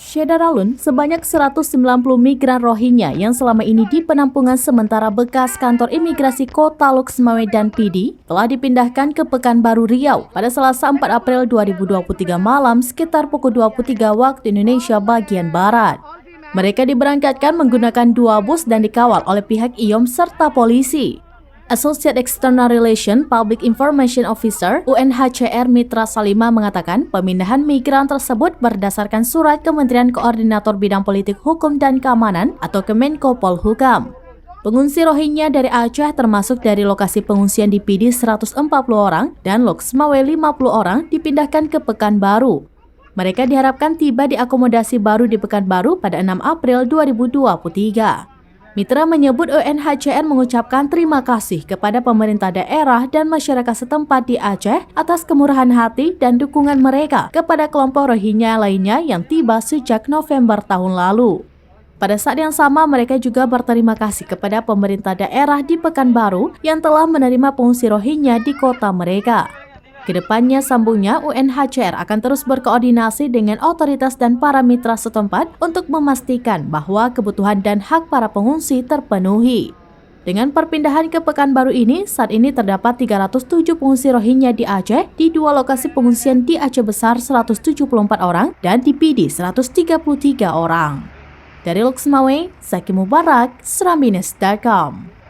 Syedaralun, sebanyak 190 migran Rohingya yang selama ini di penampungan sementara bekas kantor imigrasi Kota Lok Sumawe dan PD telah dipindahkan ke Pekanbaru Riau pada Selasa 4 April 2023 malam sekitar pukul 23 waktu Indonesia bagian Barat. Mereka diberangkatkan menggunakan 2 bus dan dikawal oleh pihak IOM serta polisi. Associate External Relation Public Information Officer UNHCR Mitra Salima mengatakan pemindahan migran tersebut berdasarkan surat Kementerian Koordinator Bidang Politik Hukum dan Keamanan atau Kemenko Polhukam. Pengungsi Rohingya dari Aceh termasuk dari lokasi pengungsian di PD 140 orang dan Lok Sumawe 50 orang dipindahkan ke Pekanbaru. Mereka diharapkan tiba di akomodasi baru di Pekanbaru pada 6 April 2023. Mitra menyebut UNHCR mengucapkan terima kasih kepada pemerintah daerah dan masyarakat setempat di Aceh atas kemurahan hati dan dukungan mereka kepada kelompok Rohingya lainnya yang tiba sejak November tahun lalu. Pada saat yang sama, mereka juga berterima kasih kepada pemerintah daerah di Pekanbaru yang telah menerima pengungsi Rohingya di kota mereka. Kedepannya, sambungnya, UNHCR akan terus berkoordinasi dengan otoritas dan para mitra setempat untuk memastikan bahwa kebutuhan dan hak para pengungsi terpenuhi. Dengan perpindahan ke Pekanbaru ini, saat ini terdapat 307 pengungsi Rohingya di Aceh di 2 lokasi pengungsian di Aceh Besar 174 orang dan di PD 133 orang. Dari Lok Sumawe, Zaki Mubarak, Serambines.com.